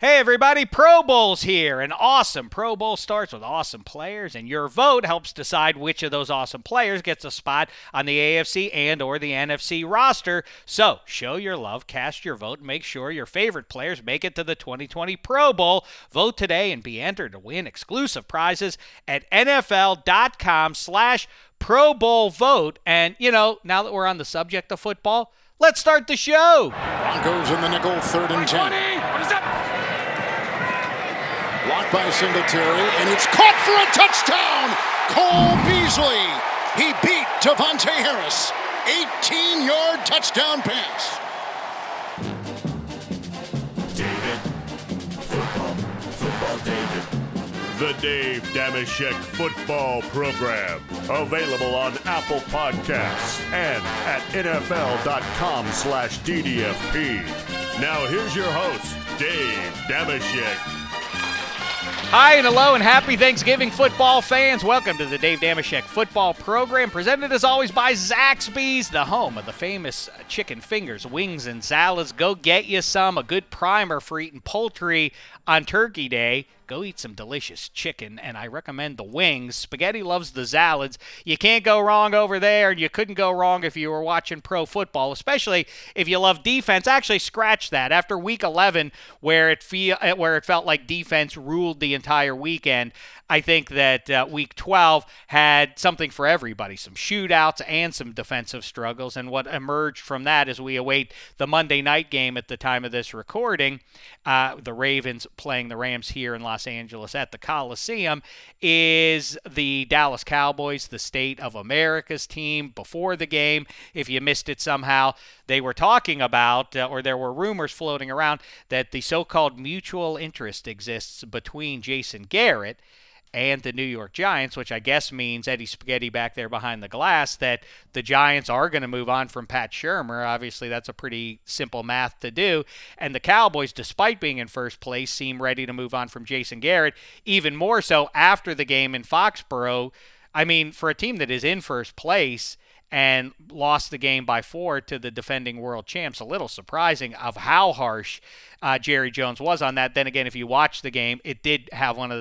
Hey everybody, Pro Bowl's here. An awesome Pro Bowl starts with awesome players, and your vote helps decide which of those awesome players gets a spot on the AFC and or the NFC roster. So, show your love, cast your vote, and make sure your favorite players make it to the 2020 Pro Bowl. Vote today and be entered to win exclusive prizes at NFL.com/Pro Bowl vote. And, now that we're on the subject of football, let's start the show. Broncos in the nickel, 3rd and 10. What is that? Blocked by Singletary, and it's caught for a touchdown! Cole Beasley! He beat Devontae Harris. 18-yard touchdown pass. David. Football David. The Dave Dameshek Football Program. Available on Apple Podcasts and at NFL.com/DDFP. Now here's your host, Dave Dameshek. Hi and hello and happy Thanksgiving, football fans. Welcome to the Dave Dameshek Football Program, presented as always by Zaxby's, the home of the famous chicken fingers, wings, and salads. Go get you some, a good primer for eating poultry on Turkey Day. Go eat some delicious chicken, and I recommend the wings. Spaghetti loves the salads. You can't go wrong over there, and you couldn't go wrong if you were watching pro football, especially if you love defense. Actually, scratch that. After Week 11, where it felt like defense ruled the entire weekend, I think that Week 12 had something for everybody, some shootouts and some defensive struggles. And what emerged from that as we await the Monday night game at the time of this recording, the Ravens playing the Rams here in Los Angeles at the Coliseum, is the Dallas Cowboys, the State of America's team. Before the game, if you missed it somehow, they were talking about, or there were rumors floating around, that the so-called mutual interest exists between Jason Garrett and the New York Giants, which I guess means Eddie Spaghetti back there behind the glass, that the Giants are going to move on from Pat Shurmur. Obviously, that's a pretty simple math to do. And the Cowboys, despite being in first place, seem ready to move on from Jason Garrett, even more so after the game in Foxborough. I mean, for a team that is in first place and lost the game by 4 to the defending world champs, a little surprising of how harsh Jerry Jones was on that. Then again, if you watch the game, it did have one of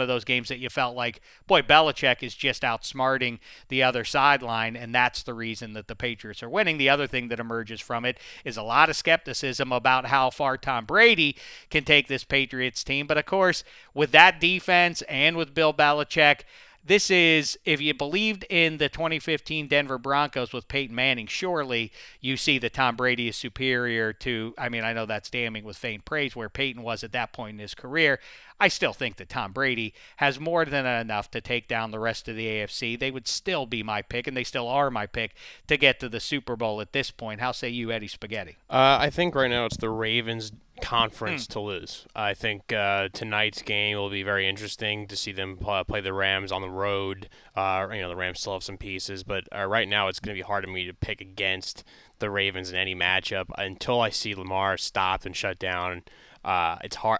those games that you felt like, boy, Belichick is just outsmarting the other sideline, and that's the reason that the Patriots are winning. The other thing that emerges from it is a lot of skepticism about how far Tom Brady can take this Patriots team. But of course, with that defense and with Bill Belichick, this is, if you believed in the 2015 Denver Broncos with Peyton Manning, surely you see that Tom Brady is superior to, I know that's damning with faint praise where Peyton was at that point in his career. I still think that Tom Brady has more than enough to take down the rest of the AFC. They would still be my pick, and they still are my pick, to get to the Super Bowl at this point. How say you, Eddie Spaghetti? I think right now it's the Ravens' conference to lose. I think tonight's game will be very interesting to see them play the Rams on the road. The Rams still have some pieces, but right now it's going to be hard for me to pick against the Ravens in any matchup until I see Lamar stopped and shut down. It's hard.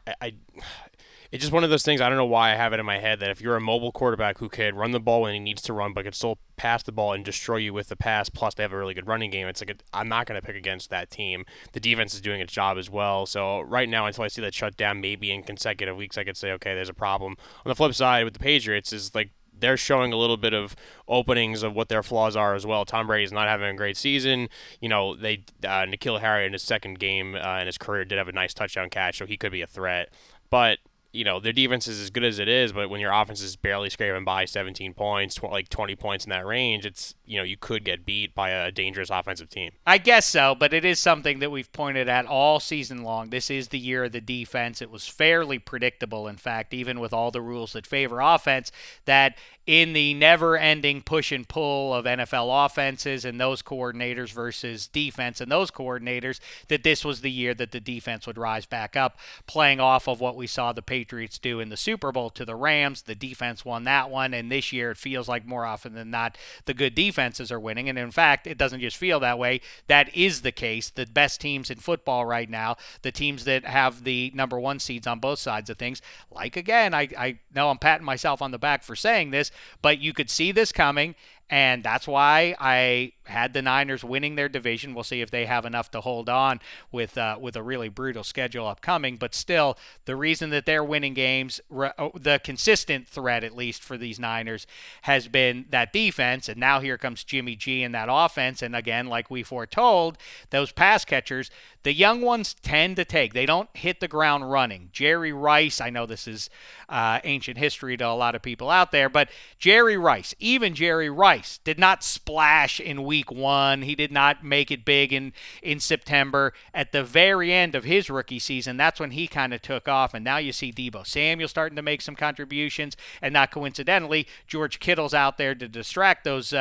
It's just one of those things. I don't know why I have it in my head that if you're a mobile quarterback who can run the ball when he needs to run, but can still pass the ball and destroy you with the pass, plus they have a really good running game, it's like I'm not going to pick against that team. The defense is doing its job as well. So right now, until I see that shut down, maybe in consecutive weeks, I could say, okay, there's a problem. On the flip side, with the Patriots, is like they're showing a little bit of openings of what their flaws are as well. Tom Brady's not having a great season. N'Keal Harry in his second game in his career did have a nice touchdown catch, so he could be a threat. But their defense is as good as it is, but when your offense is barely scraping by 17 points, like 20 points in that range, it's, you could get beat by a dangerous offensive team. I guess so, but it is something that we've pointed at all season long. This is the year of the defense. It was fairly predictable, in fact, even with all the rules that favor offense, that in the never-ending push and pull of NFL offenses and those coordinators versus defense and those coordinators, that this was the year that the defense would rise back up, playing off of what we saw the Patriots do in the Super Bowl to the Rams. The defense won that one, and this year it feels like more often than not the good defenses are winning. And in fact, it doesn't just feel that way. That is the case. The best teams in football right now, the teams that have the number one seeds on both sides of things, like, again, I know I'm patting myself on the back for saying this, but you could see this coming, and that's why I had the Niners winning their division. We'll see if they have enough to hold on with a really brutal schedule upcoming. But still, the reason that they're winning games, the consistent threat at least for these Niners, has been that defense. And now here comes Jimmy G and that offense. And again, like we foretold, those pass catchers, the young ones tend to take. They don't hit the ground running. Jerry Rice, I know this is ancient history to a lot of people out there, but Jerry Rice, even Jerry Rice, did not splash in week 1. He did not make it big in September. At the very end of his rookie season, that's when he kind of took off, and now you see Deebo Samuel starting to make some contributions, and not coincidentally, George Kittle's out there to distract those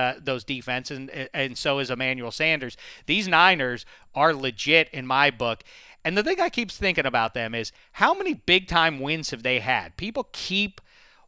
defenses, and so is Emmanuel Sanders. These Niners are legit in my book. And the thing I keep thinking about them is how many big-time wins have they had? People keep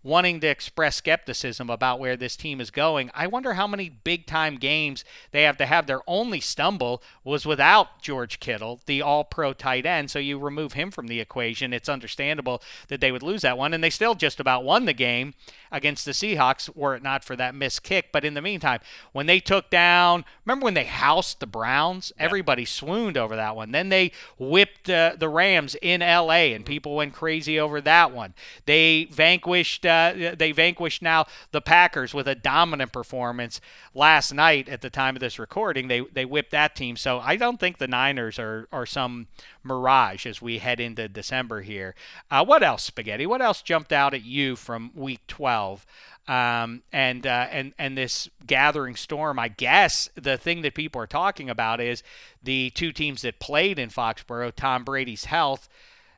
wanting to express skepticism about where this team is going. I wonder how many big-time games they have to have. Their only stumble was without George Kittle, the all-pro tight end, so you remove him from the equation. It's understandable that they would lose that one, and they still just about won the game against the Seahawks were it not for that missed kick. But in the meantime, when they took down, remember when they housed the Browns? Yeah. Everybody swooned over that one. Then they whipped the Rams in L.A., and people went crazy over that one. They vanquished now the Packers with a dominant performance last night. At the time of this recording, they whipped that team. So I don't think the Niners are some mirage as we head into December here. What else, Spaghetti? What else jumped out at you from Week 12? And this gathering storm? I guess the thing that people are talking about is the two teams that played in Foxborough, Tom Brady's health.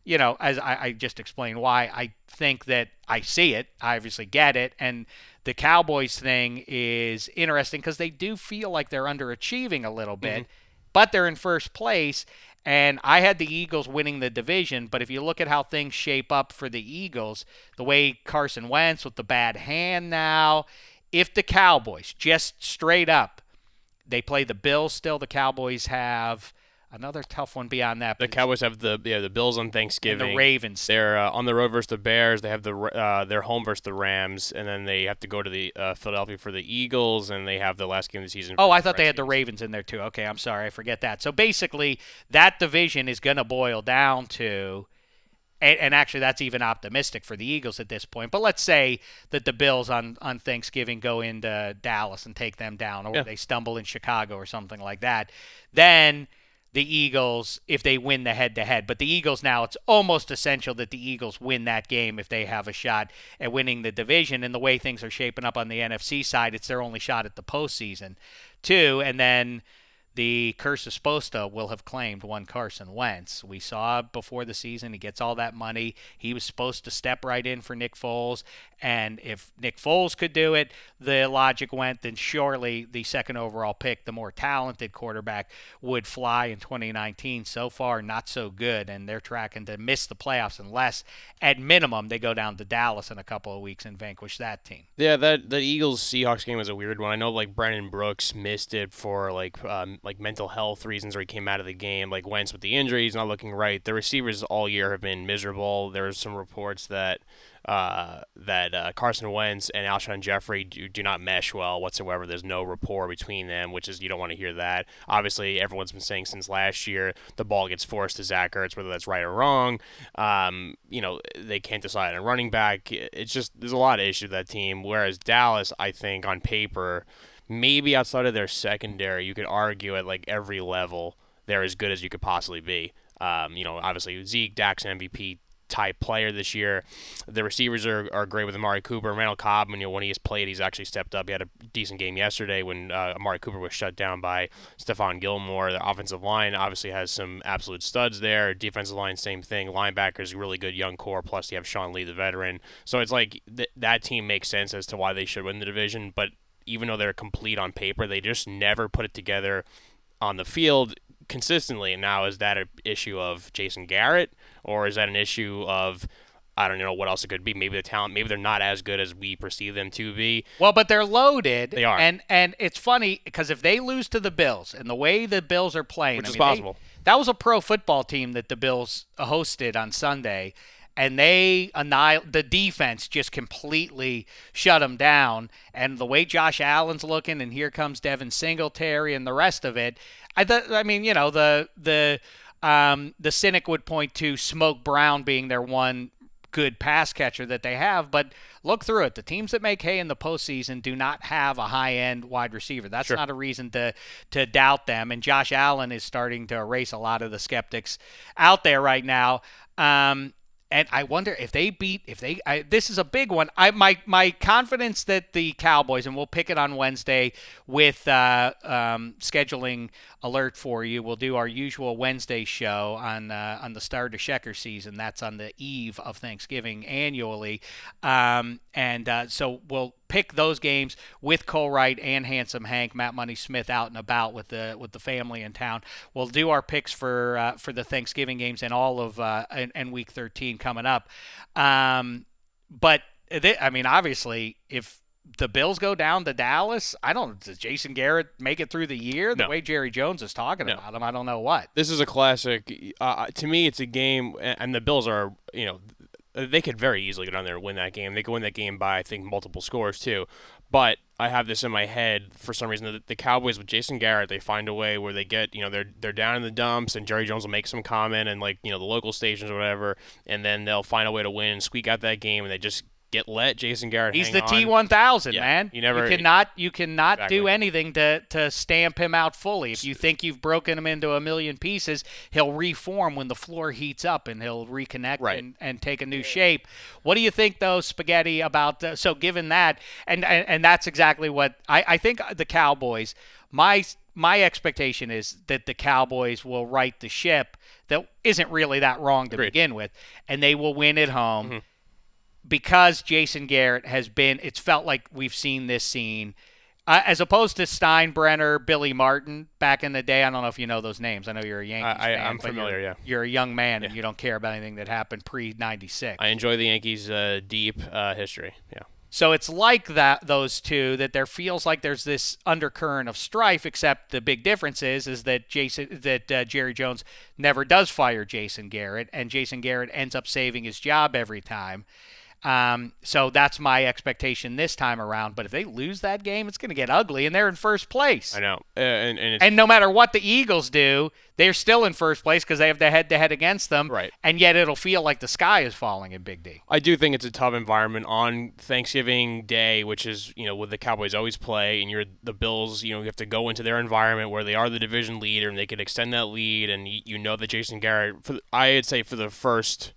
You know, as I just explained why I think that I see it, I obviously get it, and the Cowboys thing is interesting because they do feel like they're underachieving a little bit, but they're in first place, and I had the Eagles winning the division, but if you look at how things shape up for the Eagles, the way Carson Wentz with the bad hand now, if the Cowboys, just straight up, they play the Bills still, the Cowboys have another tough one beyond that. The Cowboys have the Bills on Thanksgiving. And the Ravens. They're on the road versus the Bears. They have their home versus the Rams, and then they have to go to the Philadelphia for the Eagles, and they have the last game of the season. Oh, I thought they had the Ravens in there too. Okay, I'm sorry, I forget that. So basically, that division is going to boil down to, and actually that's even optimistic for the Eagles at this point, but let's say that the Bills on Thanksgiving go into Dallas and take them down, or they stumble in Chicago or something like that. Then the Eagles, if they win the head-to-head. But the Eagles now, it's almost essential that the Eagles win that game if they have a shot at winning the division. And the way things are shaping up on the NFC side, it's their only shot at the postseason, too. And then the curse of Sposta will have claimed one Carson Wentz. We saw before the season, he gets all that money. He was supposed to step right in for Nick Foles. And if Nick Foles could do it, the logic went, then surely the second overall pick, the more talented quarterback, would fly in 2019. So far, not so good, and they're tracking to miss the playoffs unless, at minimum, they go down to Dallas in a couple of weeks and vanquish that team. Yeah, the Eagles-Seahawks game was a weird one. I know, like, Brandon Brooks missed it for, like mental health reasons, or he came out of the game. Like, Wentz with the injury, he's not looking right. The receivers all year have been miserable. There's some reports that Carson Wentz and Alshon Jeffrey do not mesh well whatsoever. There's no rapport between them, which is, you don't want to hear that. Obviously, everyone's been saying since last year the ball gets forced to Zach Ertz, whether that's right or wrong. They can't decide on running back. It's just, there's a lot of issues with that team, whereas Dallas, I think, on paper, maybe outside of their secondary, you could argue at like every level they're as good as you could possibly be. Obviously Zeke, Dak's an MVP type player this year. The receivers are great with Amari Cooper. Randall Cobb, when he has played, he's actually stepped up. He had a decent game yesterday when Amari Cooper was shut down by Stephon Gilmore. The offensive line obviously has some absolute studs there. Defensive line, same thing. Linebackers, really good young core, plus you have Sean Lee, the veteran. So it's like that team makes sense as to why they should win the division, but even though they're complete on paper, they just never put it together on the field consistently. And now, is that an issue of Jason Garrett, or is that an issue of, I don't know what else it could be? Maybe the talent, maybe they're not as good as we perceive them to be. Well, but they're loaded. They are. And it's funny because if they lose to the Bills and the way the Bills are playing, which is possible. That was a pro football team that the Bills hosted on Sunday. and the defense just completely shut them down. And the way Josh Allen's looking, and here comes Devin Singletary and the rest of it. I mean, the cynic would point to Smoke Brown being their one good pass catcher that they have, but look through it. The teams that make hay in the postseason do not have a high-end wide receiver. That's not a reason to doubt them, and Josh Allen is starting to erase a lot of the skeptics out there right now. And I wonder if this is a big one. My confidence that the Cowboys, and we'll pick it on Wednesday with scheduling alert for you. We'll do our usual Wednesday show on the start of Shecker season. That's on the eve of Thanksgiving annually, so we'll pick those games with Cole Wright and Handsome Hank, Matt Money Smith out and about with the family in town. We'll do our picks for the Thanksgiving games and all of and Week 13 coming up. But obviously, if the Bills go down to Dallas, does Jason Garrett make it through the year? The way Jerry Jones is talking about him, I don't know what. This is a classic. To me, it's a game, and the Bills are, they could very easily go down there and win that game. They could win that game by, I think, multiple scores too. But I have this in my head for some reason. The Cowboys with Jason Garrett, they find a way where they get, they're down in the dumps, and Jerry Jones will make some comment, and the local stations or whatever, and then they'll find a way to win and squeak out that game, and they just let Jason Garrett He's hang the on. T1000, man. You cannot Exactly. do anything to stamp him out fully. If you think you've broken him into a million pieces, he'll reform when the floor heats up, and he'll reconnect and take a new shape. What do you think, though, Spaghetti, about so given that, and that's exactly what I think the Cowboys, my expectation is that the Cowboys will right the ship that isn't really that wrong to begin with, and they will win at home. Mm-hmm. Because Jason Garrett has been, it's felt like we've seen this scene, as opposed to Steinbrenner, Billy Martin back in the day. I don't know if you know those names. I know you're a Yankees fan. I'm familiar, You're a young man, and you don't care about anything that happened pre-'96. I enjoy the Yankees' deep history, yeah. So it's like those two, that there feels like there's this undercurrent of strife, except the big difference is that Jerry Jones never does fire Jason Garrett, and Jason Garrett ends up saving his job every time. So that's my expectation this time around. But if they lose that game, it's going to get ugly, and they're in first place. I know. And no matter what the Eagles do, they're still in first place because they have the head-to-head against them. Right. And yet it'll feel like the sky is falling in Big D. I do think it's a tough environment on Thanksgiving Day, which is, where the Cowboys always play, and you're the Bills, you have to go into their environment where they are the division leader, and they could extend that lead, and that Jason Garrett, I'd say for the first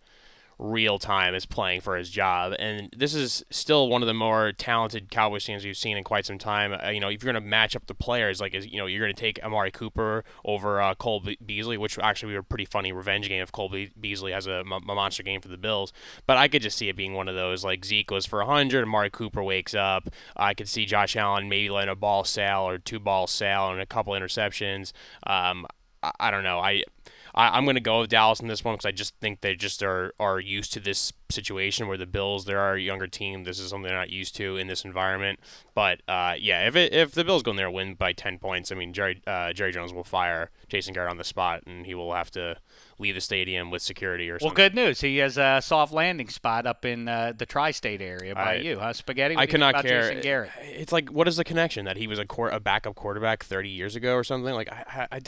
real time, is playing for his job, and this is still one of the more talented Cowboys teams we've seen in quite some time. If you're going to match up the players, you're going to take Amari Cooper over Cole Beasley, which actually would be a pretty funny revenge game if Cole Beasley has a monster game for the Bills. But I could just see it being one of those, like Zeke goes for 100, Amari Cooper wakes up. I could see Josh Allen maybe letting a ball sail or two balls sail and a couple interceptions. I don't know. I'm going to go with Dallas in this one because I just think they just are used to this situation where the Bills, they're our younger team. This is something they're not used to in this environment. But, if the Bills go in there and win by 10 points, Jerry Jones will fire Jason Garrett on the spot, and he will have to leave the stadium with security or something. Well, good news. He has a soft landing spot up in the tri-state area by you, huh, Spaghetti? I cannot care. Jason Garrett? It's like, what is the connection? That he was a backup quarterback 30 years ago or something? Like, I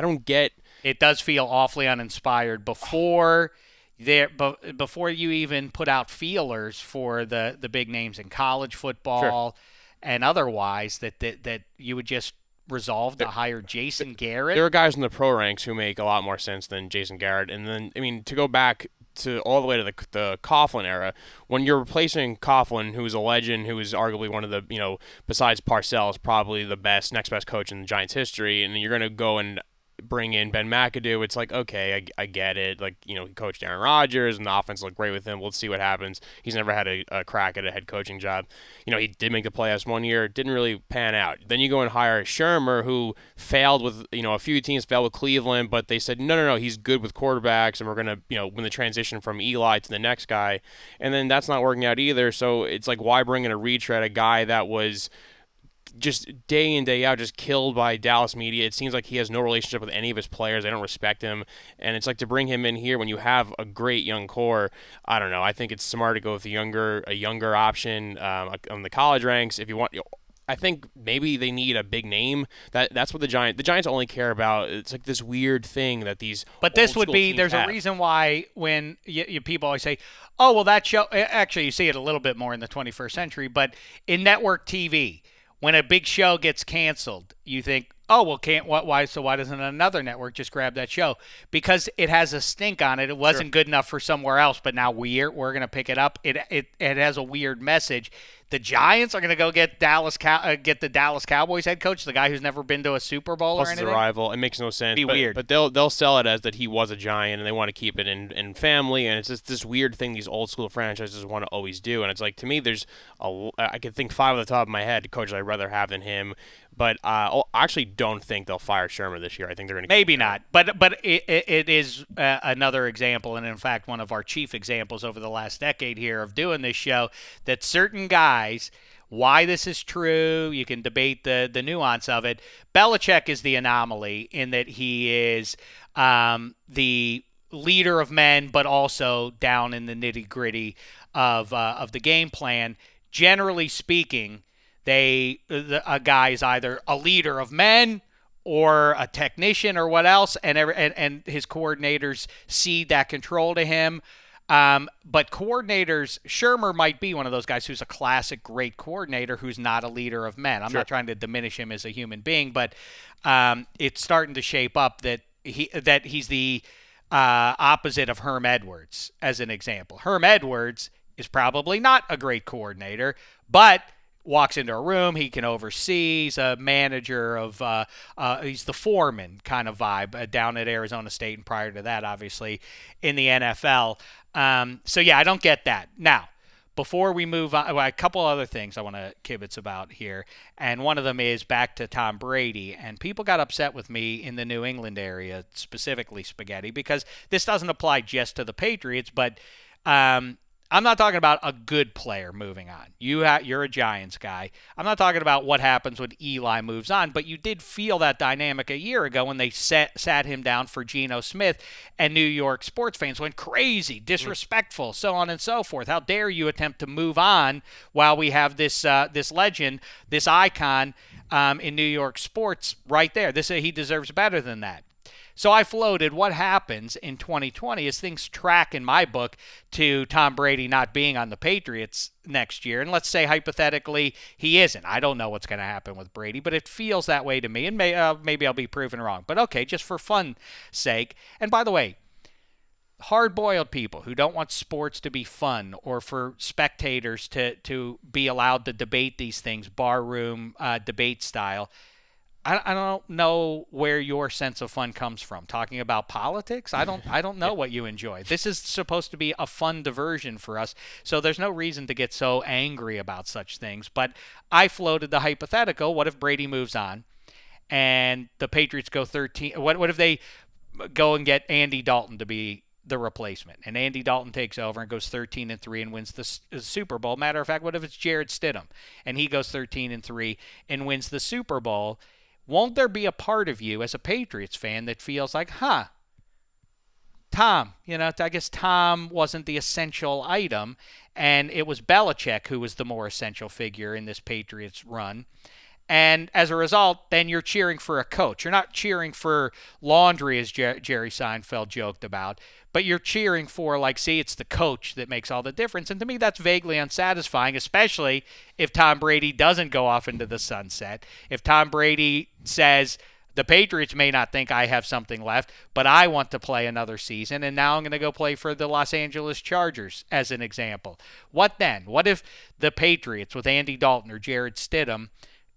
don't get. It does feel awfully uninspired before you even put out feelers for the big names in college football and otherwise, that you would just resolve to hire Jason Garrett. There are guys in the pro ranks who make a lot more sense than Jason Garrett. And then, to go back to all the way to the Coughlin era, when you're replacing Coughlin, who is a legend, who is arguably one of the, besides Parcells, probably the next best coach in the Giants' history, and you're going to go and bring in Ben McAdoo, it's like, okay, I get it. Like, he coached Aaron Rodgers, and the offense looked great with him. Let's see what happens. He's never had a crack at a head coaching job. He did make the playoffs one year. Didn't really pan out. Then you go and hire Shermer, who failed with, a few teams failed with Cleveland, but they said, no, he's good with quarterbacks, and we're going to, win the transition from Eli to the next guy. And then that's not working out either. So it's like, why bring in a retread, a guy that was just day in, day out, just killed by Dallas media. It seems like he has no relationship with any of his players. They don't respect him. And it's like to bring him in here when you have a great young core, I don't know. I think it's smart to go with a younger option on the college ranks. If you want, I think maybe they need a big name. That's what the Giants only care about. It's like this weird thing that these. But this would old-school be, teams there's have. a reason why when people always say, oh, well, that show, actually, you see it a little bit more in the 21st century, but in network TV, when a big show gets canceled, you think, oh, well, why doesn't another network just grab that show? Because it has a stink on it. It wasn't good enough for somewhere else, but now we're going to pick it up. It has a weird message. The Giants are going to go get the Dallas Cowboys head coach, the guy who's never been to a Super Bowl Plus or anything. it's a rival. It makes no sense. Be weird. But they'll sell it as that he was a Giant, and they want to keep it in family, and it's just this weird thing these old school franchises want to always do. And it's like, to me, I could think 5 off the top of my head coaches I'd rather have than him. But I actually don't think they'll fire Shermer this year. I think they're going to maybe not. But it is another example, and in fact one of our chief examples over the last decade here of doing this show, that certain guys, why this is true, you can debate the nuance of it. Belichick is the anomaly in that he is the leader of men, but also down in the nitty-gritty of the game plan. Generally speaking, a guy is either a leader of men or a technician or what else, and his coordinators cede that control to him. But coordinators, Shermer might be one of those guys who's a classic great coordinator who's not a leader of men. I'm not trying to diminish him as a human being, but it's starting to shape up that he's the opposite of Herm Edwards, as an example. Herm Edwards is probably not a great coordinator, but walks into a room, he can oversee. He's a manager of, he's the foreman kind of vibe down at Arizona State, and prior to that, obviously, in the NFL. So, yeah, I don't get that. Now, before we move on, a couple other things I want to kibitz about here, and one of them is back to Tom Brady. And people got upset with me in the New England area, specifically Spaghetti, because this doesn't apply just to the Patriots, but I'm not talking about a good player moving on. You're a Giants guy. I'm not talking about what happens when Eli moves on, but you did feel that dynamic a year ago when they sat him down for Geno Smith, and New York sports fans went crazy, disrespectful, so on and so forth. How dare you attempt to move on while we have this legend, this icon in New York sports right there. He deserves better than that. So I floated what happens in 2020 as things track, in my book, to Tom Brady not being on the Patriots next year. And let's say, hypothetically, he isn't. I don't know what's going to happen with Brady, but it feels that way to me. And maybe I'll be proven wrong. But okay, just for fun's sake. And by the way, hard-boiled people who don't want sports to be fun or for spectators to be allowed to debate these things, barroom debate style, I don't know where your sense of fun comes from. Talking about politics? I don't know what you enjoy. This is supposed to be a fun diversion for us, so there's no reason to get so angry about such things. But I floated the hypothetical, what if Brady moves on and the Patriots go 13? What if they go and get Andy Dalton to be the replacement, and Andy Dalton takes over and goes 13-3 and wins the Super Bowl? Matter of fact, what if it's Jarrett Stidham and he goes 13-3 and wins the Super Bowl? Won't there be a part of you as a Patriots fan that feels like, Tom, I guess Tom wasn't the essential item, and it was Belichick who was the more essential figure in this Patriots run. And as a result, then you're cheering for a coach. You're not cheering for laundry, as Jerry Seinfeld joked about, but you're cheering for, it's the coach that makes all the difference. And to me, that's vaguely unsatisfying, especially if Tom Brady doesn't go off into the sunset. If Tom Brady says, the Patriots may not think I have something left, but I want to play another season, and now I'm going to go play for the Los Angeles Chargers, as an example. What then? What if the Patriots with Andy Dalton or Jarrett Stidham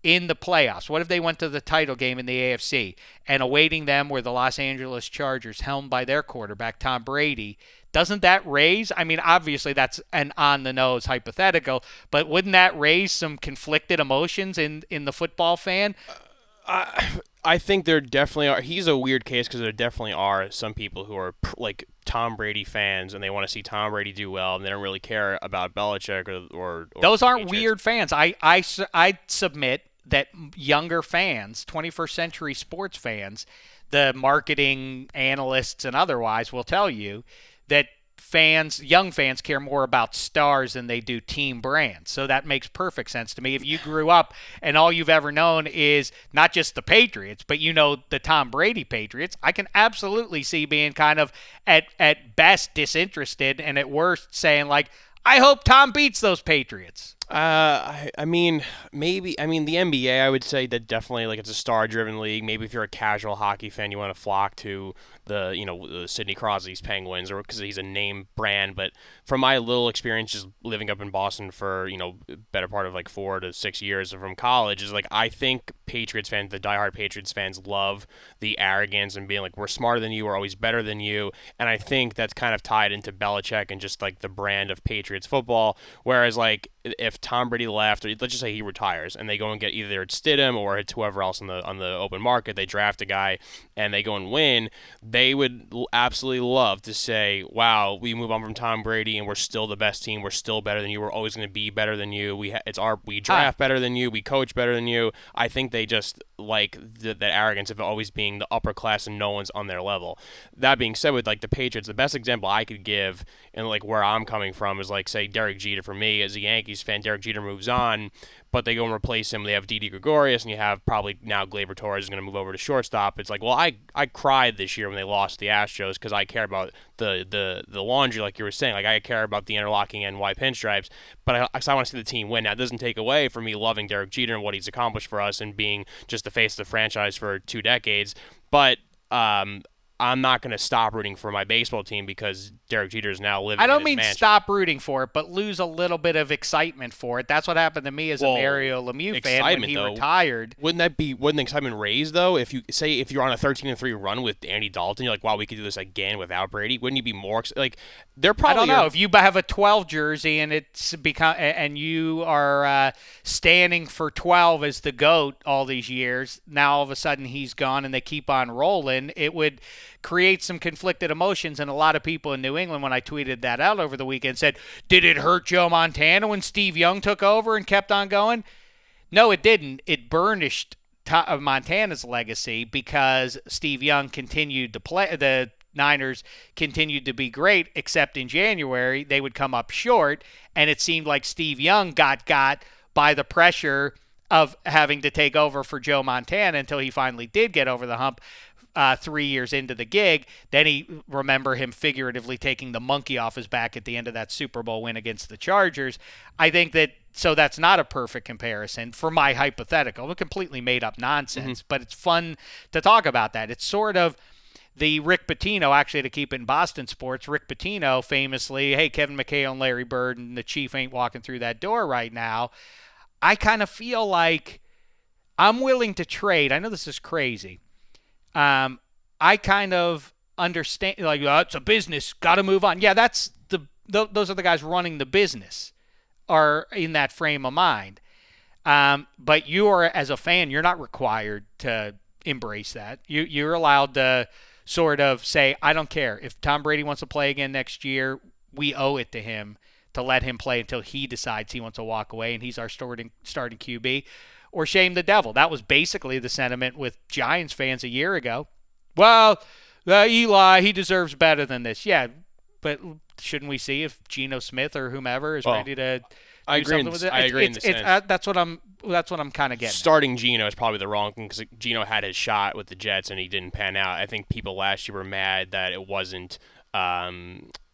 in the playoffs? What if they went to the title game in the AFC, and awaiting them were the Los Angeles Chargers, helmed by their quarterback, Tom Brady? Doesn't that raise, obviously that's an on-the-nose hypothetical, but wouldn't that raise some conflicted emotions in the football fan? I think there definitely are. He's a weird case because there definitely are some people who are Tom Brady fans, and they want to see Tom Brady do well, and they don't really care about Belichick or those aren't Patriots. Weird fans. I submit that younger fans, 21st century sports fans, the marketing analysts and otherwise will tell you that young fans care more about stars than they do team brands. So that makes perfect sense to me. If you grew up and all you've ever known is not just the Patriots, but the Tom Brady Patriots, I can absolutely see being kind of at best disinterested and at worst saying like, I hope Tom beats those Patriots. I mean, maybe. I mean, the NBA, I would say that definitely, like, it's a star-driven league. Maybe if you're a casual hockey fan, you want to flock to the Sidney Crosby's Penguins, or because he's a name brand. But from my little experience just living up in Boston for better part of like 4 to 6 years from college, is like I think Patriots fans, the diehard Patriots fans, love the arrogance and being like, we're smarter than you, we're always better than you. And I think that's kind of tied into Belichick and just like the brand of Patriots football. Whereas like if Tom Brady left, or let's just say he retires, and they go and get either it's Stidham or it's whoever else on the open market, they draft a guy and they go and win, they would absolutely love to say, wow, we move on from Tom Brady and we're still the best team, we're still better than you, we're always going to be better than you, we draft better than you, we coach better than you. I think they just like that arrogance of always being the upper class and no one's on their level. That being said, with like the Patriots, the best example I could give and like where I'm coming from is like say Derek Jeter. For me as a Yankees fan, Derek Jeter moves on, but they go and replace him. They have Didi Gregorius, and you have probably now Gleyber Torres is going to move over to shortstop. It's like, well, I cried this year when they lost the Astros because I care about the laundry, like you were saying. Like I care about the interlocking NY pinstripes, but I want to see the team win. Now, it doesn't take away from me loving Derek Jeter and what he's accomplished for us and being just the face of the franchise for 2 decades, but I'm not going to stop rooting for my baseball team because Derek Jeter is now living. I don't in his mean mansion. stop rooting for it, but lose a little bit of excitement for it. That's what happened to me as a Mario Lemieux fan when he retired. Wouldn't the excitement raise though? If you're on a 13-3 run with Andy Dalton, you're like, wow, we could do this again without Brady. Wouldn't you be more like? They're probably. I don't know if you have a 12 jersey and you are standing for 12 as the GOAT all these years. Now all of a sudden he's gone and they keep on rolling. It would create some conflicted emotions, and a lot of people in New England, when I tweeted that out over the weekend, said, did it hurt Joe Montana when Steve Young took over and kept on going? No, it didn't. It burnished Montana's legacy because Steve Young continued to play. The Niners continued to be great, except in January they would come up short, and it seemed like Steve Young got by the pressure of having to take over for Joe Montana until he finally did get over the hump 3 years into the gig. Then remember him figuratively taking the monkey off his back at the end of that Super Bowl win against the Chargers. I think that's not a perfect comparison for my hypothetical. A completely made up nonsense, but it's fun to talk about that. It's sort of the Rick Pitino, actually, to keep it in Boston sports, Rick Pitino famously, hey, Kevin McHale and Larry Bird and the Chief ain't walking through that door right now. I kind of feel like I'm willing to trade. I know this is crazy. I kind of understand, like, it's a business, got to move on. Yeah, those are the guys running the business are in that frame of mind. But you are, as a fan, you're not required to embrace that. You're allowed to sort of say, I don't care. If Tom Brady wants to play again next year, we owe it to him to let him play until he decides he wants to walk away and he's our starting QB. Or shame the devil. That was basically the sentiment with Giants fans a year ago. Well, Eli, he deserves better than this. Yeah, but shouldn't we see if Geno Smith or whomever is ready to do something with it? I agree in the sense. That's what I'm kind of getting. Starting Geno is probably the wrong thing because Geno had his shot with the Jets and he didn't pan out. I think people last year were mad that it wasn't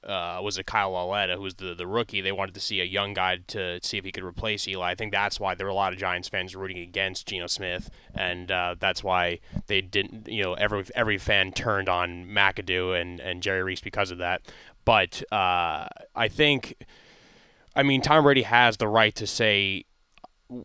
was it Kyle Lauletta, who was the rookie. They wanted to see a young guy to see if he could replace Eli. I think that's why there were a lot of Giants fans rooting against Geno Smith, and that's why they didn't. Every fan turned on McAdoo and Jerry Reese because of that. But I think, Tom Brady has the right to say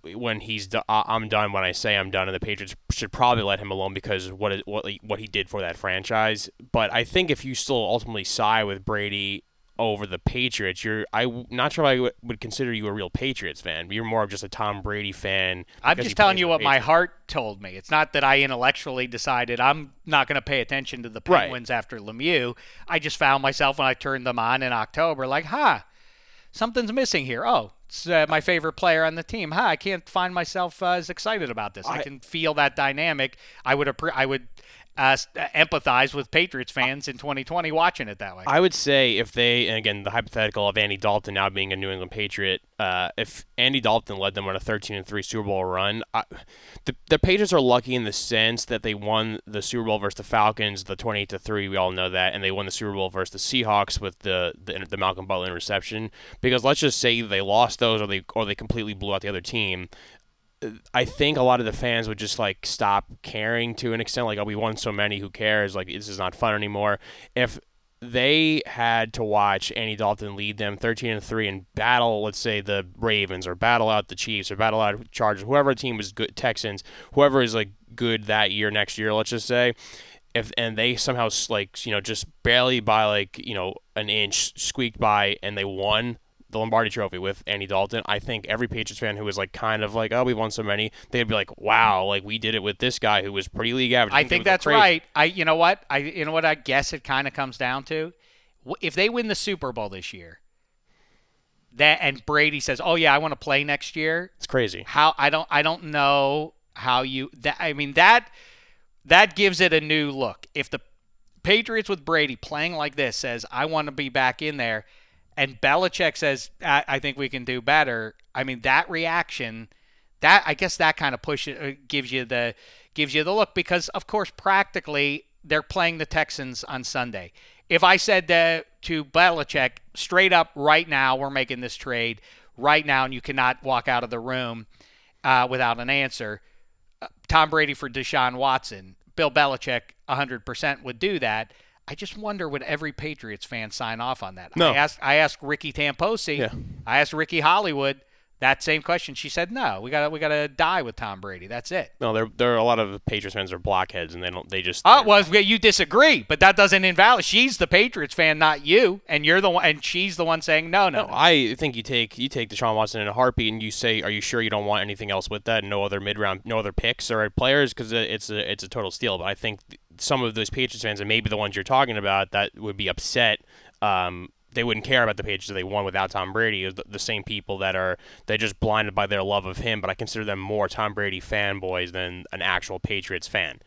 when I'm done when I say I'm done, and the Patriots should probably let him alone because of what he did for that franchise. But I think if you still ultimately side with Brady over the Patriots, I'm not sure if I would consider you a real Patriots fan. You're more of just a Tom Brady fan. I'm just telling you what my heart told me. It's not that I intellectually decided I'm not going to pay attention to the Penguins after Lemieux. I just found myself when I turned them on in October like, something's missing here. Oh, Rudolph's my favorite player on the team. I can't find myself as excited about this. I can feel that dynamic. I would empathize with Patriots fans in 2020 watching it that way. I would say if they, and again, the hypothetical of Andy Dalton now being a New England Patriot, if Andy Dalton led them on a 13-3 Super Bowl run, the Patriots are lucky in the sense that they won the Super Bowl versus the Falcons, the 28-3, we all know that, and they won the Super Bowl versus the Seahawks with the Malcolm Butler interception. Because let's just say they lost those or they completely blew out the other team. I think a lot of the fans would just like stop caring to an extent. Like, oh, we won so many, who cares? Like, this is not fun anymore. If they had to watch Andy Dalton lead them 13-3 and battle, let's say, the Ravens or battle out the Chiefs or battle out Chargers, whoever team was good, Texans, whoever is like good that year, next year, let's just say, and they somehow just barely by an inch squeaked by and they won the Lombardi Trophy with Andy Dalton, I think every Patriots fan who was kind of oh, we won so many, they'd be like, wow, we did it with this guy who was pretty league average. I think that's right. You know what I guess it kind of comes down to, if they win the Super Bowl this year, and Brady says, oh yeah, I want to play next year. It's crazy. I don't know how that gives it a new look. If the Patriots with Brady playing like this says, I want to be back in there, and Belichick says, I think we can do better. I mean, that reaction, I guess that kind of gives you the look, because, of course, practically they're playing the Texans on Sunday. If I said to Belichick, straight up, right now, we're making this trade right now, and you cannot walk out of the room without an answer, Tom Brady for Deshaun Watson, Bill Belichick 100% would do that. I just wonder, would every Patriots fan sign off on that? No. I asked Ricky Tamposi. Yeah. I asked Ricky Hollywood that same question. She said, no, we gotta die with Tom Brady. That's it. No, there are a lot of Patriots fans are blockheads, and they just. Oh, well, you disagree, but that doesn't invalidate. She's the Patriots fan, not you, and you're the one, and she's the one saying no. I think you take Deshaun Watson in a heartbeat, and you say, are you sure you don't want anything else with that? No other mid-round, no other picks or players, because it's a total steal. But I think some of those Patriots fans, and maybe the ones you're talking about, that would be upset. They wouldn't care about the Patriots if they won without Tom Brady. The same people they're just blinded by their love of him, but I consider them more Tom Brady fanboys than an actual Patriots fan.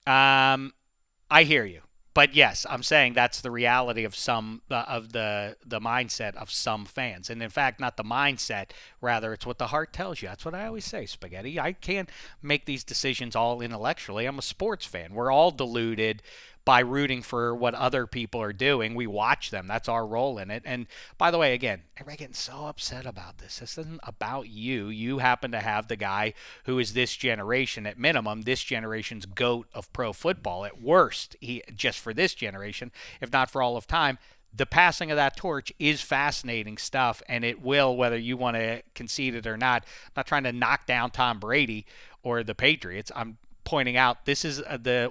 I hear you. But yes, I'm saying that's the reality of some of the mindset of some fans. And in fact, not the mindset, rather it's what the heart tells you. That's what I always say, Spaghetti. I can't make these decisions all intellectually. I'm a sports fan. We're all deluded by rooting for what other people are doing. We watch them. That's our role in it. And by the way, again, everybody getting so upset about this. This isn't about you. You happen to have the guy who is this generation, at minimum, this generation's GOAT of pro football. At worst, just for this generation, if not for all of time. The passing of that torch is fascinating stuff, and it will, whether you want to concede it or not. I'm not trying to knock down Tom Brady or the Patriots. I'm pointing out this is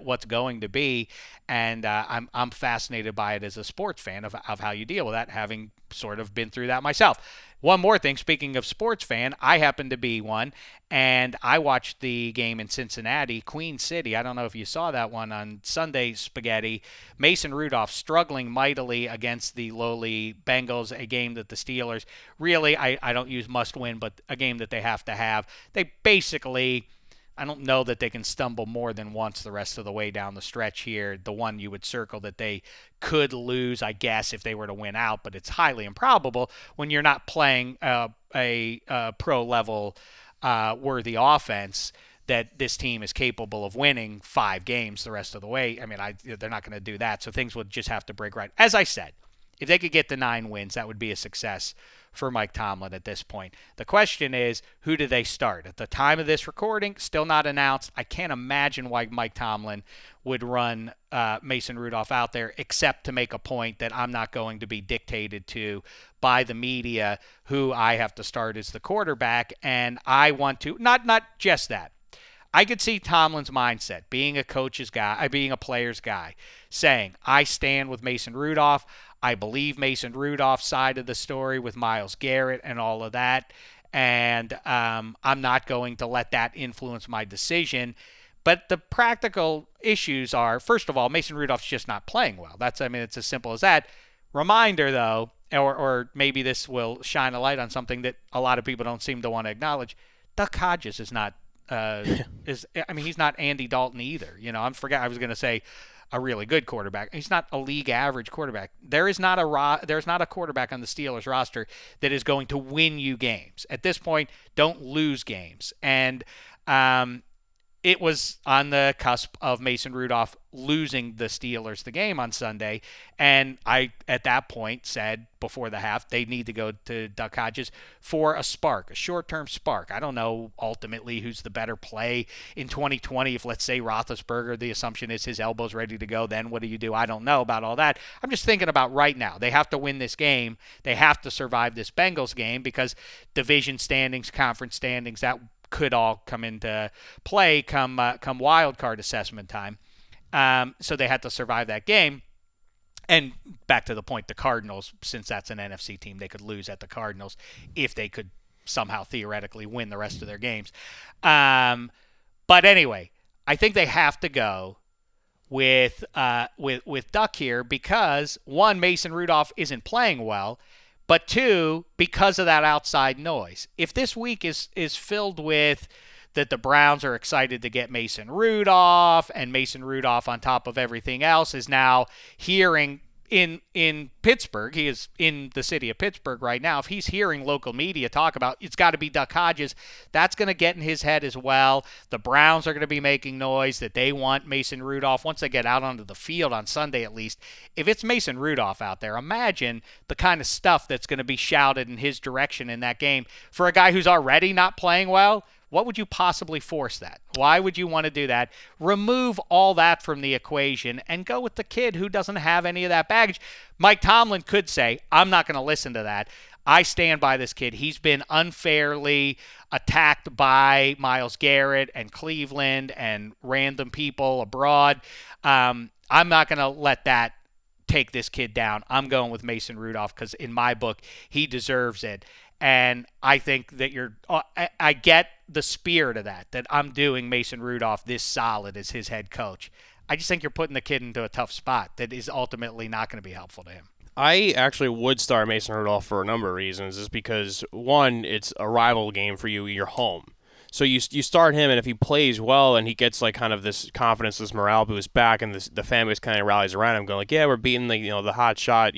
what's going to be, and I'm fascinated by it as a sports fan of how you deal with that, having sort of been through that myself. One more thing, speaking of sports fan, I happen to be one, and I watched the game in Cincinnati, Queen City. I don't know if you saw that one on Sunday, Spaghetti. Mason Rudolph struggling mightily against the lowly Bengals, a game that the Steelers really, I don't use must win, but a game that they have to have. They basically, I don't know that they can stumble more than once the rest of the way down the stretch here. The one you would circle that they could lose, I guess, if they were to win out, but it's highly improbable when you're not playing a pro-level worthy offense that this team is capable of winning 5 games the rest of the way. I mean, they're not going to do that, so things would just have to break right. As I said, if they could get the 9 wins, that would be a success for Mike Tomlin at this point. The question is, who do they start? At the time of this recording, still not announced. I can't imagine why Mike Tomlin would run Mason Rudolph out there, except to make a point that I'm not going to be dictated to by the media who I have to start as the quarterback, and I want to, not just that. I could see Tomlin's mindset, being a coach's guy, being a player's guy, saying, I stand with Mason Rudolph. I believe Mason Rudolph's side of the story with Myles Garrett and all of that, and I'm not going to let that influence my decision. But the practical issues are, first of all, Mason Rudolph's just not playing well. It's as simple as that. Reminder, though, or maybe this will shine a light on something that a lot of people don't seem to want to acknowledge. Duck Hodges is not he's not Andy Dalton either. I was going to say a really good quarterback. He's not a league average quarterback. There's not a quarterback on the Steelers roster that is going to win you games. At this point, don't lose games. And it was on the cusp of Mason Rudolph losing the Steelers the game on Sunday. And I, at that point, said before the half, they need to go to Duck Hodges for a spark, a short-term spark. I don't know ultimately who's the better play in 2020. If, let's say, Roethlisberger, the assumption is his elbow's ready to go, then what do you do? I don't know about all that. I'm just thinking about right now. They have to win this game. They have to survive this Bengals game because division standings, conference standings, that could all come into play come wild card assessment time. So they had to survive that game. And back to the point, the Cardinals, since that's an NFC team, they could lose at the Cardinals if they could somehow theoretically win the rest of their games. But anyway, I think they have to go with Duck here because, one, Mason Rudolph isn't playing well, but two, because of that outside noise. If this week is filled with that the Browns are excited to get Mason Rudolph, and Mason Rudolph on top of everything else is now hearing in Pittsburgh, he is in the city of Pittsburgh right now, if he's hearing local media talk about it's got to be Duck Hodges, that's going to get in his head as well. The Browns are going to be making noise that they want Mason Rudolph once they get out onto the field on Sunday at least. If it's Mason Rudolph out there, imagine the kind of stuff that's going to be shouted in his direction in that game. For a guy who's already not playing well, what would you possibly force that? Why would you want to do that? Remove all that from the equation and go with the kid who doesn't have any of that baggage. Mike Tomlin could say, I'm not going to listen to that. I stand by this kid. He's been unfairly attacked by Myles Garrett and Cleveland and random people abroad. I'm not going to let that take this kid down. I'm going with Mason Rudolph because in my book, he deserves it. And I think that I get the spirit of that I'm doing Mason Rudolph this solid as his head coach. I just think you're putting the kid into a tough spot that is ultimately not going to be helpful to him. I actually would start Mason Rudolph for a number of reasons. Is because, one, it's a rival game for you. You're home. So you start him, and if he plays well and he gets like kind of this confidence, this morale boost back, and the fan base kind of rallies around him, going like, yeah, we're beating the hot shot,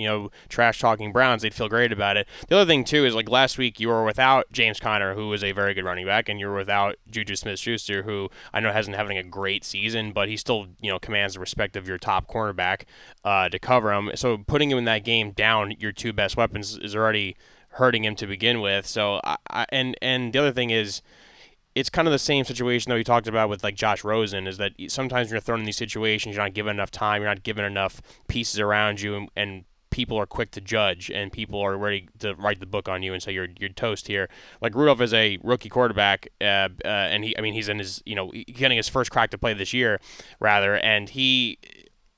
trash talking Browns. They'd feel great about it. The other thing too is like last week you were without James Conner, who is a very good running back, and you were without Juju Smith-Schuster, who I know hasn't having a great season, but he still commands the respect of your top cornerback to cover him. So putting him in that game down your two best weapons is already hurting him to begin with. So and the other thing is, it's kind of the same situation that we talked about with like Josh Rosen, is that sometimes when you're thrown in these situations, you're not given enough time, you're not given enough pieces around you, and people are quick to judge, and people are ready to write the book on you and say you're toast here. Like Rudolph is a rookie quarterback, and he's in his getting his first crack to play this year, rather, and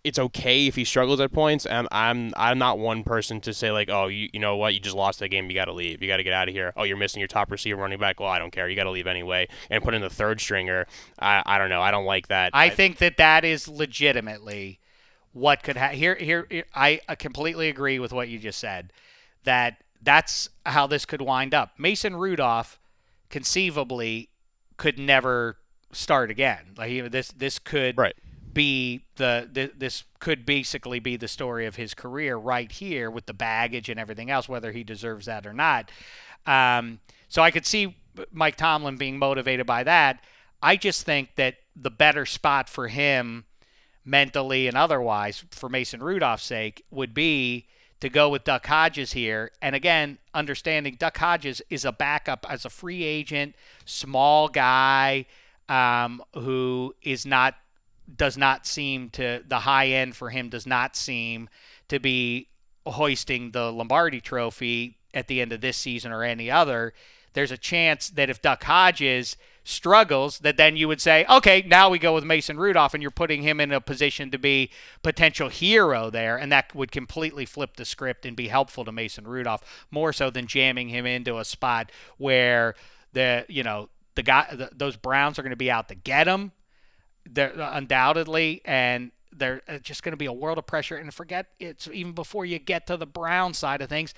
it's okay if he struggles at points, and I'm not one person to say like, oh, you know what, you just lost that game, you got to leave, you got to get out of here. Oh, you're missing your top receiver, running back. Well, I don't care, you got to leave anyway, and put in the third stringer. I don't know, I don't like that. I think that is legitimately what could happen. Here, I completely agree with what you just said. That's how this could wind up. Mason Rudolph conceivably could never start again. Like this could. Right. This could basically be the story of his career right here with the baggage and everything else, whether he deserves that or not. So I could see Mike Tomlin being motivated by that. I just think that the better spot for him mentally and otherwise, for Mason Rudolph's sake, would be to go with Duck Hodges here. And again, understanding Duck Hodges is a backup as a free agent, small guy who does not seem to, the high end for him does not seem to be hoisting the Lombardi trophy at the end of this season or any other. There's a chance that if Duck Hodges struggles, that then you would say, okay, now we go with Mason Rudolph, and you're putting him in a position to be potential hero there, and that would completely flip the script and be helpful to Mason Rudolph, more so than jamming him into a spot where those Browns are going to be out to get him. They're undoubtedly, and There's just going to be a world of pressure. And forget it's even before you get to the Brown side of things.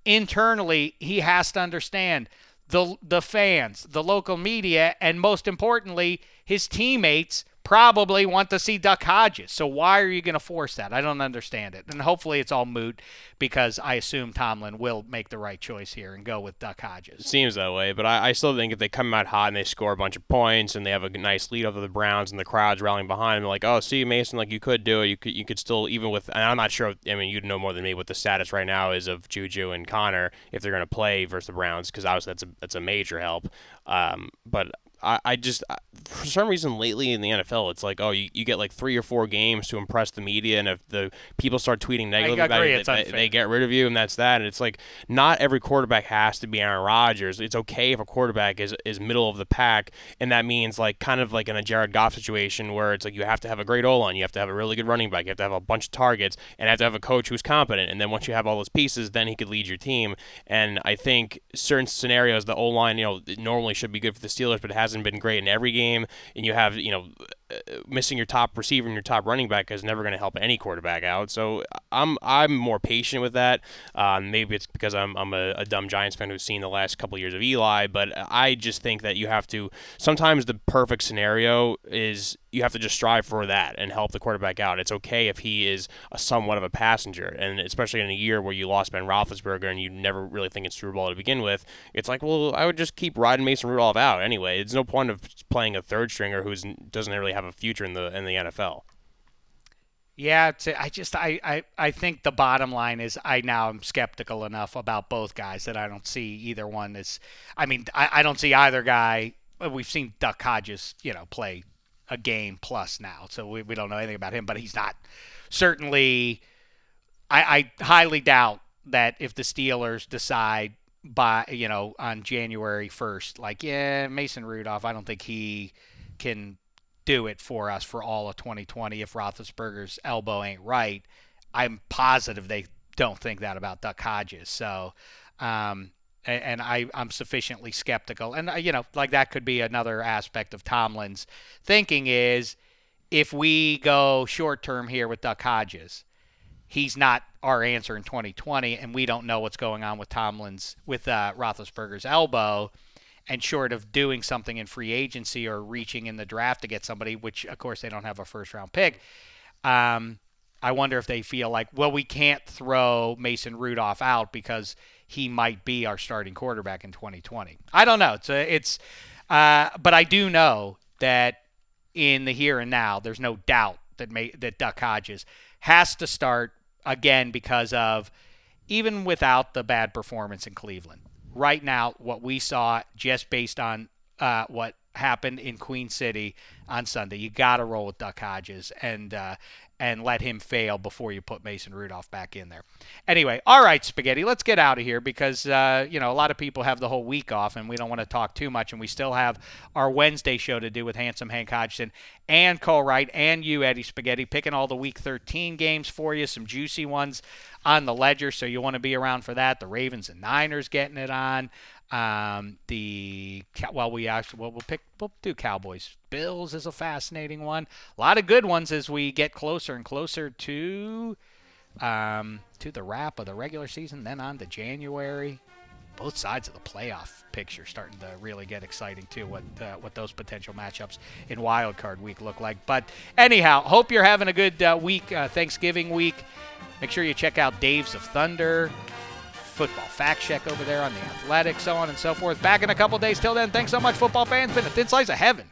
Internally, he has to understand the fans, the local media, and most importantly, his teammates probably want to see Duck Hodges. So why are you going to force that? I don't understand it. And hopefully it's all moot because I assume Tomlin will make the right choice here and go with Duck Hodges. It seems that way, but I still think if they come out hot and they score a bunch of points and they have a nice lead over the Browns and the crowd's rallying behind them, like, oh, see, Mason, like you could do it. You could still, even with, and I'm not sure, I mean, you'd know more than me what the status right now is of Juju and Connor if they're going to play versus the Browns, because obviously that's a major help. But I just, for some reason lately in the NFL, it's like, oh, you get like 3 or 4 games to impress the media, and if the people start tweeting negatively about it, they get rid of you, and that's that. And it's like, not every quarterback has to be Aaron Rodgers. It's okay if a quarterback is middle of the pack, and that means like kind of like in a Jared Goff situation where it's like you have to have a great O-line, you have to have a really good running back, you have to have a bunch of targets, and have to have a coach who's competent. And then once you have all those pieces, then he could lead your team. And I think certain scenarios, the O-line, normally should be good for the Steelers, but it hasn't been great in every game, and you have, missing your top receiver and your top running back is never going to help any quarterback out. So I'm more patient with that. Maybe it's because I'm a dumb Giants fan who's seen the last couple of years of Eli, but I just think that you have to, sometimes the perfect scenario is you have to just strive for that and help the quarterback out. It's okay if he is somewhat of a passenger, and especially in a year where you lost Ben Roethlisberger and you never really think it's Super Bowl to begin with, it's like, well, I would just keep riding Mason Rudolph out anyway. It's no point of playing a third stringer who doesn't really have a future in the NFL. Yeah, I think the bottom line is I now am skeptical enough about both guys that I don't see either one as. I mean, I don't see either guy. We've seen Duck Hodges, play a game plus now, so we don't know anything about him. But he's not certainly. I highly doubt that if the Steelers decide on January 1st, like, yeah, Mason Rudolph, I don't think he can do it for us for all of 2020 if Roethlisberger's elbow ain't right. I'm positive they don't think that about Duck Hodges. So, and I'm sufficiently skeptical. And, like that could be another aspect of Tomlin's thinking is if we go short term here with Duck Hodges, he's not our answer in 2020, and we don't know what's going on with Roethlisberger's elbow. And short of doing something in free agency or reaching in the draft to get somebody, which, of course, they don't have a first-round pick, I wonder if they feel like, well, we can't throw Mason Rudolph out because he might be our starting quarterback in 2020. I don't know. But I do know that in the here and now, there's no doubt that Duck Hodges has to start again because of, even without the bad performance in Cleveland, right now, what we saw just based on what happened in Queen City on Sunday, you got to roll with Duck Hodges and let him fail before you put Mason Rudolph back in there. Anyway, all right, Spaghetti, let's get out of here because, a lot of people have the whole week off and we don't want to talk too much, and we still have our Wednesday show to do with Handsome Hank Hodgson and Cole Wright and you, Eddie Spaghetti, picking all the Week 13 games for you, some juicy ones on the ledger, so you want to be around for that. The Ravens and Niners getting it on. We'll do Cowboys. Bills is a fascinating one. A lot of good ones as we get closer and closer to the wrap of the regular season, then on to January. Both sides of the playoff picture starting to really get exciting too. What those potential matchups in Wild Card Week look like. But anyhow, hope you're having a good week, Thanksgiving week. Make sure you check out Dave's of Thunder. Football Fact Check over there on The Athletic, so on and so forth. Back in a couple days. Till then, thanks so much, football fans. Been a thin slice of heaven.